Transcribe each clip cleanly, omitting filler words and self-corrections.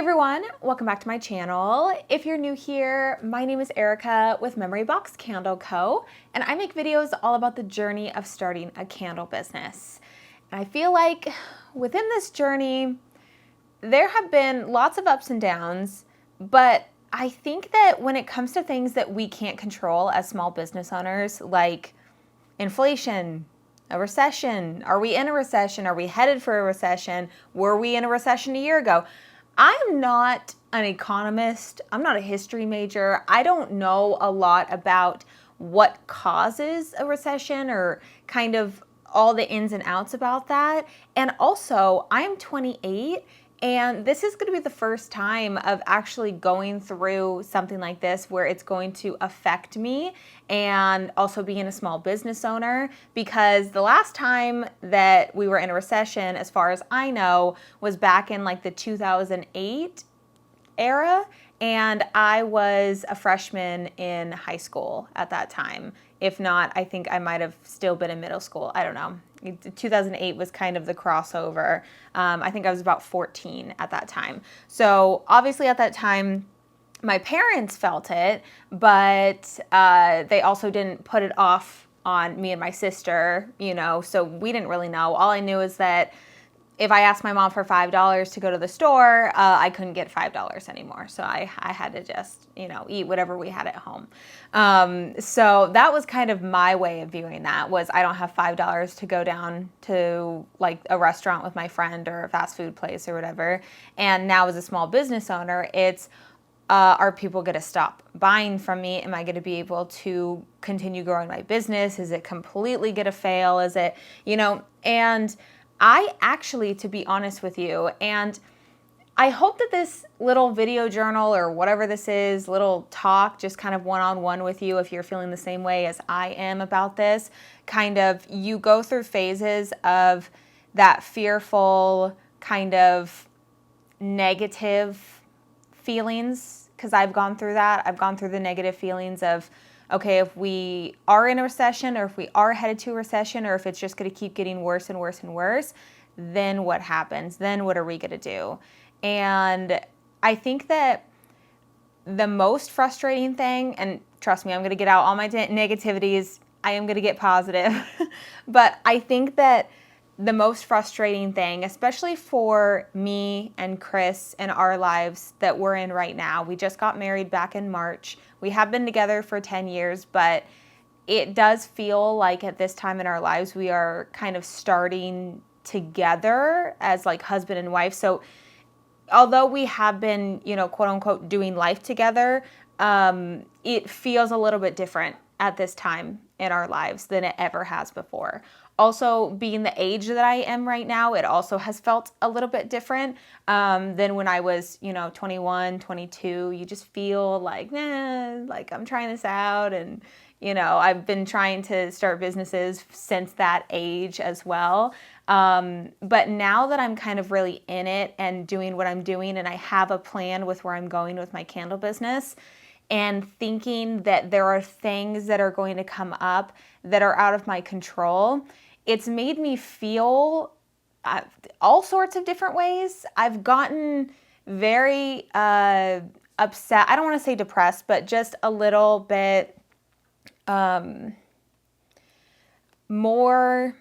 everyone, welcome back to my channel. If you're new here, my name is Erica with Memory Box Candle Co. And I make videos all about the journey of starting a candle business. And I feel like within this journey, there have been lots of ups and downs, but I think that when it comes to things that we can't control as small business owners, like inflation, a recession, are we in a recession? Are we headed for a recession? Were we in a recession a year ago? I'm not an economist. I'm not a history major. I don't know a lot about what causes a recession or kind of all the ins and outs about that. And also, I'm 28, and this is going to be the first time of actually going through something like this where it's going to affect me, and also being a small business owner, because the last time that we were in a recession, as far as I know, was back in like the 2008 era, and I was a freshman in high school at that time. If not, I think I might have still been in middle school. I don't know. 2008 was kind of the crossover. I think I was about 14 at that time. So obviously at that time, my parents felt it, but they also didn't put it off on me and my sister, you know, so we didn't really know. All I knew is that if I asked my mom for $5 to go to the store, I couldn't get $5 anymore. So I had to just, you know, eat whatever we had at home. So that was kind of my way of viewing that, was I don't have $5 to go down to like a restaurant with my friend or a fast food place or whatever. And now as a small business owner, it's, are people going to stop buying from me? Am I going to be able to continue growing my business? Is it completely going to fail? Is it, you know, and I actually, to be honest with you, and I hope that this little video journal or whatever this is, little talk, just kind of one-on-one with you, if you're feeling the same way as I am about this, kind of you go through phases of that fearful, kind of negative feelings, because I've gone through that. I've gone through the negative feelings of, okay, if we are in a recession, or if we are headed to a recession, or if it's just going to keep getting worse and worse and worse, then what happens? Then what are we going to do? And I think that the most frustrating thing, and trust me, I'm going to get out all my negativities. I am going to get positive. But I think that the most frustrating thing, especially for me and Chris and our lives that we're in right now, we just got married back in March. We have been together for 10 years, but it does feel like at this time in our lives, we are kind of starting together as like husband and wife. So although we have been, you know, quote unquote, doing life together, it feels a little bit different at this time in our lives than it ever has before. Also, being the age that I am right now, it also has felt a little bit different than when I was, you know, 21, 22. You just feel like, like I'm trying this out. And, you know, I've been trying to start businesses since that age as well. But now that I'm kind of really in it and doing what I'm doing, and I have a plan with where I'm going with my candle business, and thinking that there are things that are going to come up that are out of my control, it's made me feel all sorts of different ways. I've gotten very upset. I don't want to say depressed, but just a little bit more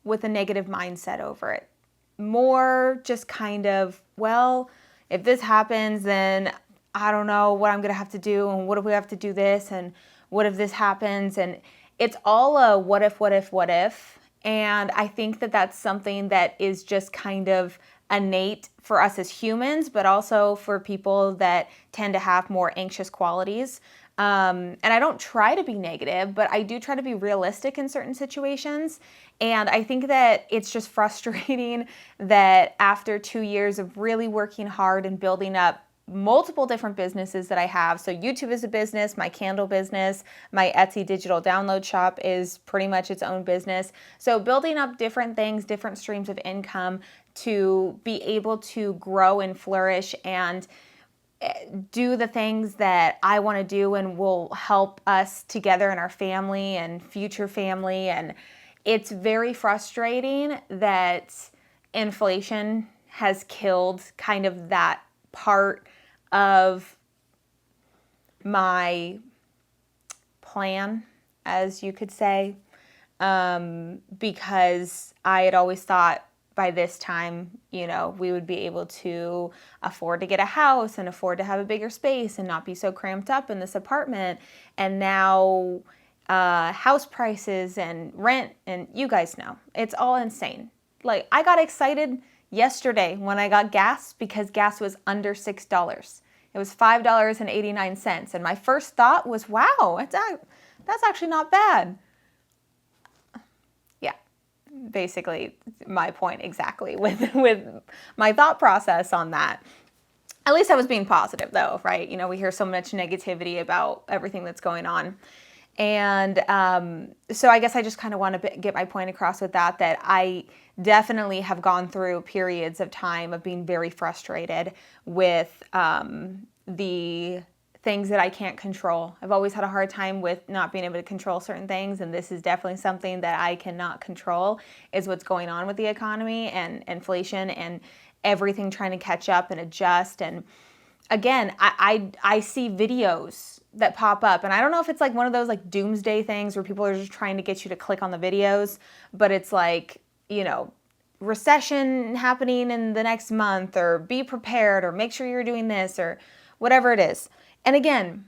with a negative mindset over it. More just kind of, well, if this happens, then I don't know what I'm going to have to do, and what if we have to do this, and what if this happens? And it's all a what if, what if, what if. And I think that that's something that is just kind of innate for us as humans, but also for people that tend to have more anxious qualities. And I don't try to be negative, but I do try to be realistic in certain situations. And I think that it's just frustrating that after 2 years of really working hard and building up multiple different businesses that I have. So YouTube is a business, my candle business, my Etsy digital download shop is pretty much its own business. So building up different things, different streams of income to be able to grow and flourish and do the things that I want to do and will help us together and our family and future family. And it's very frustrating that inflation has killed kind of that part of my plan, as you could say, because I had always thought by this time, we would be able to afford to get a house and afford to have a bigger space and not be so cramped up in this apartment. And now house prices and rent, and you guys know, it's all insane. Like, I got excited yesterday when I got gas because gas was under $6. It was $5.89. And my first thought was, wow, that's actually not bad. Yeah, basically my point exactly with my thought process on that. At least I was being positive though, right? We hear so much negativity about everything that's going on. And so I guess I just kind of want to get my point across with that I definitely have gone through periods of time of being very frustrated with the things that I can't control. I've always had a hard time with not being able to control certain things, and this is definitely something that I cannot control, is what's going on with the economy and inflation and everything trying to catch up and adjust. And again, I see videos that pop up, and I don't know if it's like one of those like doomsday things where people are just trying to get you to click on the videos, but it's like, recession happening in the next month, or be prepared, or make sure you're doing this, or whatever it is. And again,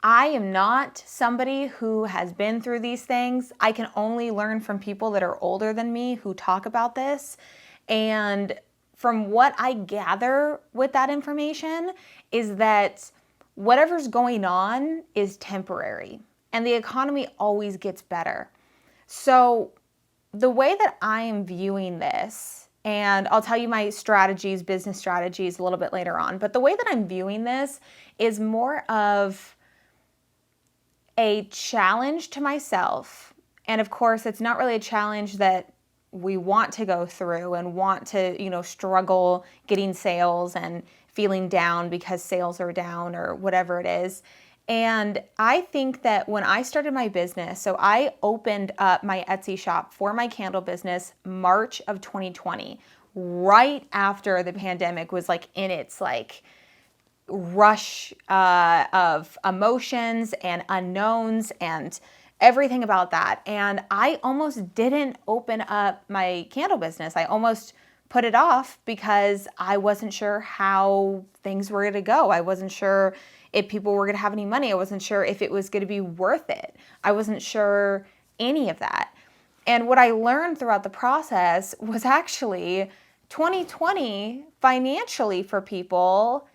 I am not somebody who has been through these things. I can only learn from people that are older than me who talk about this. And from what I gather with that information is that whatever's going on is temporary, and the economy always gets better. So the way that I am viewing this, and I'll tell you my strategies, business strategies a little bit later on, but the way that I'm viewing this is more of a challenge to myself. And of course, it's not really a challenge that we want to go through and want to, struggle getting sales and feeling down because sales are down or whatever it is. And I think that when I started my business, so I opened up my Etsy shop for my candle business March of 2020, right after the pandemic was like in its like rush of emotions and unknowns and everything about that. And I almost didn't open up my candle business. I almost put it off because I wasn't sure how things were going to go. I wasn't sure if people were going to have any money. I wasn't sure if it was going to be worth it. I wasn't sure any of that. And what I learned throughout the process was actually 2020 financially for people,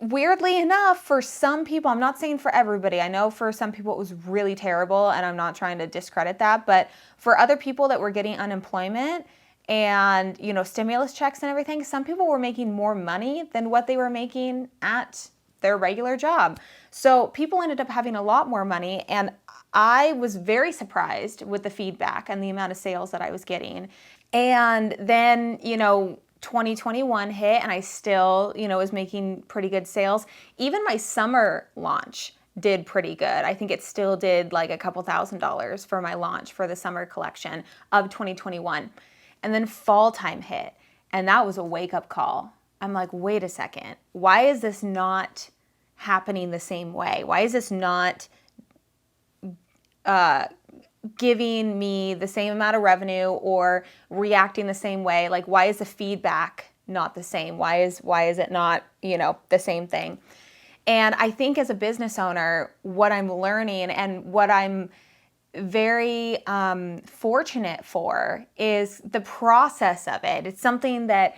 weirdly enough, for some people, I'm not saying for everybody, I know for some people it was really terrible, and I'm not trying to discredit that, but for other people that were getting unemployment and, stimulus checks and everything, some people were making more money than what they were making at their regular job. So people ended up having a lot more money, and I was very surprised with the feedback and the amount of sales that I was getting. And then, 2021 hit, and I still, was making pretty good sales. Even my summer launch did pretty good. I think it still did like a couple $1,000s for my launch for the summer collection of 2021. And then fall time hit, and that was a wake-up call. I'm like, wait a second. Why is this not happening the same way? Why is this not giving me the same amount of revenue or reacting the same way? Like, why is the feedback not the same? Why is it not, the same thing? And I think as a business owner, what I'm learning and what I'm very fortunate for is the process of it. It's something that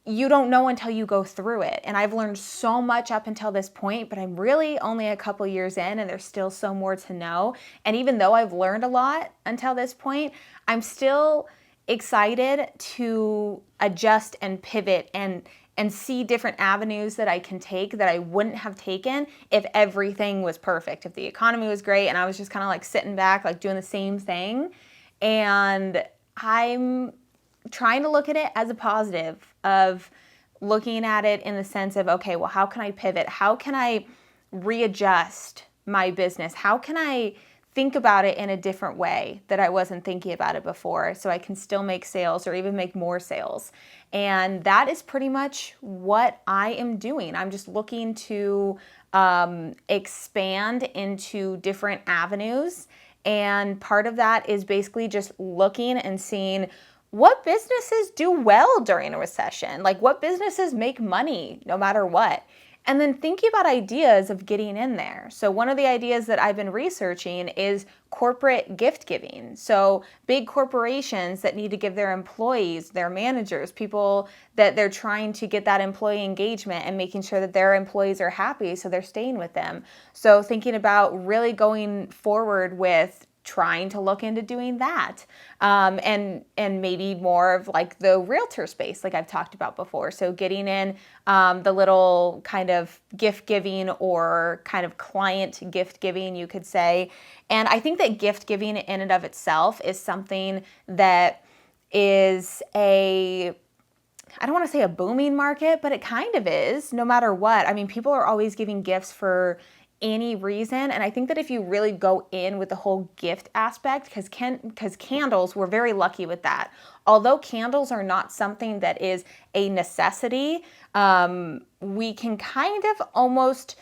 you don't know until you go through it. And I've learned so much up until this point, but I'm really only a couple years in, and there's still so more to know. And even though I've learned a lot until this point, I'm still excited to adjust and pivot and see different avenues that I can take that I wouldn't have taken if everything was perfect, if the economy was great and I was just kind of like sitting back, like doing the same thing. And I'm trying to look at it as a positive, of looking at it in the sense of, okay, well, how can I pivot? How can I readjust my business? How can I think about it in a different way that I wasn't thinking about it before, so I can still make sales or even make more sales. And that is pretty much what I am doing. I'm just looking to expand into different avenues. And part of that is basically just looking and seeing what businesses do well during a recession, like what businesses make money no matter what. And then thinking about ideas of getting in there. So one of the ideas that I've been researching is corporate gift giving. So big corporations that need to give their employees, their managers, people that they're trying to get that employee engagement and making sure that their employees are happy so they're staying with them. So thinking about really going forward with trying to look into doing that, and maybe more of like the realtor space like I've talked about before. So getting in the little kind of gift giving or kind of client gift giving, you could say. And I think that gift giving in and of itself is something that is I don't want to say a booming market, but it kind of is no matter what. I mean, people are always giving gifts for any reason. And I think that if you really go in with the whole gift aspect, because candles, we're very lucky with that. Although candles are not something that is a necessity, we can kind of almost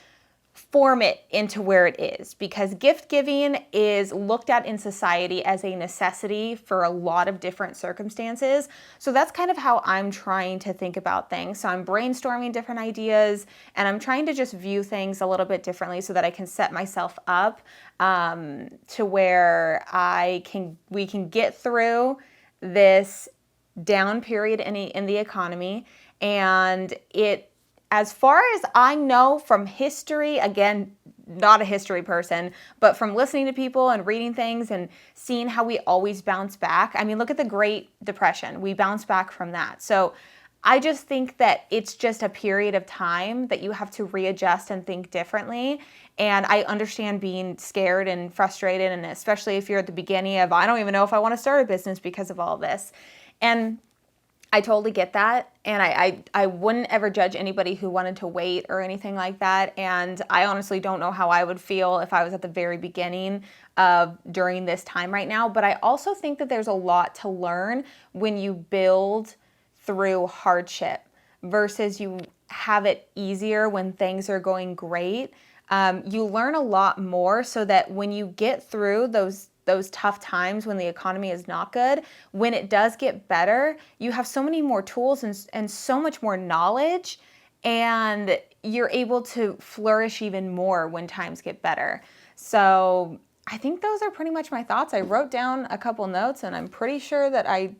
form it into where it is, because gift giving is looked at in society as a necessity for a lot of different circumstances. So that's kind of how I'm trying to think about things. So I'm brainstorming different ideas and I'm trying to just view things a little bit differently so that I can set myself up to where we can get through this down period in the economy. And as far as I know from history, again, not a history person, but from listening to people and reading things and seeing how we always bounce back. I mean, look at the Great Depression. We bounced back from that. So I just think that it's just a period of time that you have to readjust and think differently. And I understand being scared and frustrated, and especially if you're at the beginning of, I don't even know if I want to start a business because of all this. And I totally get that, and I wouldn't ever judge anybody who wanted to wait or anything like that, and I honestly don't know how I would feel if I was at the very beginning during this time right now, but I also think that there's a lot to learn when you build through hardship versus you have it easier when things are going great. You learn a lot more so that when you get through those tough times when the economy is not good, when it does get better, you have so many more tools and so much more knowledge, and you're able to flourish even more when times get better. So I think those are pretty much my thoughts. I wrote down a couple notes and I'm pretty sure that I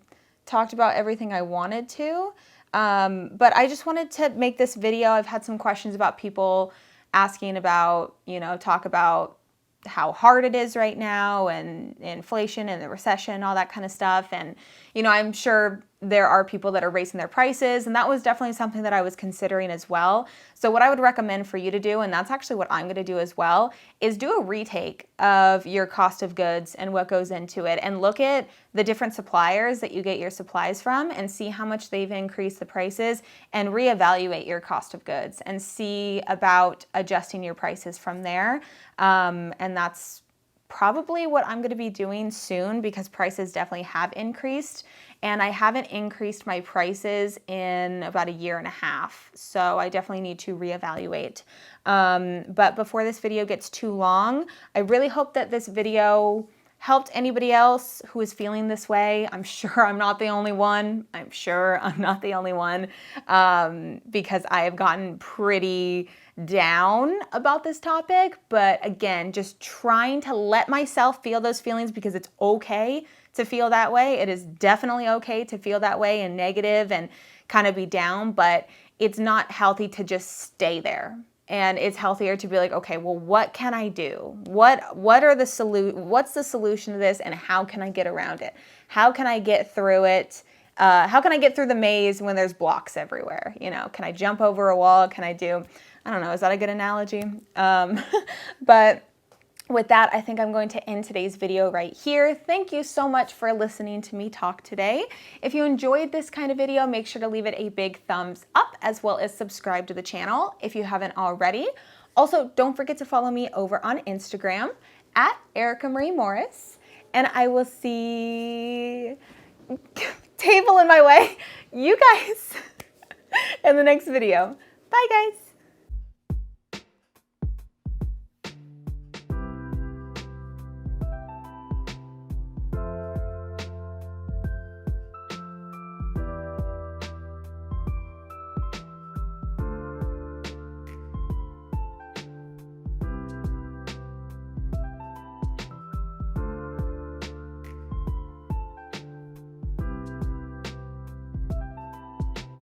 talked about everything I wanted to, but I just wanted to make this video. I've had some questions about people asking about, talk about how hard it is right now and inflation and the recession, all that kind of stuff. And, I'm sure there are people that are raising their prices, and that was definitely something that I was considering as well. So what I would recommend for you to do, and that's actually what I'm going to do as well, is do a retake of your cost of goods and what goes into it, and look at the different suppliers that you get your supplies from and see how much they've increased the prices, and reevaluate your cost of goods and see about adjusting your prices from there. And that's probably what I'm going to be doing soon, because prices definitely have increased, and I haven't increased my prices in about a year and a half. So I definitely need to reevaluate. But before this video gets too long, I really hope that this video helped anybody else who is feeling this way. I'm sure I'm not the only one. Because I have gotten pretty down about this topic. But again, just trying to let myself feel those feelings, because it's okay to feel that way. It is definitely okay to feel that way and negative and kind of be down, but it's not healthy to just stay there. And it's healthier to be like, okay, well, what can I do? What's the solution to this, and how can I get around it? How can I get through it? How can I get through the maze when there's blocks everywhere? Can I jump over a wall? I don't know, is that a good analogy? But with that, I think I'm going to end today's video right here. Thank you so much for listening to me talk today. If you enjoyed this kind of video, make sure to leave it a big thumbs up, as well as subscribe to the channel if you haven't already. Also, don't forget to follow me over on Instagram at Erica Marie Morris, and I will see table in my way, you guys in the next video. Bye guys.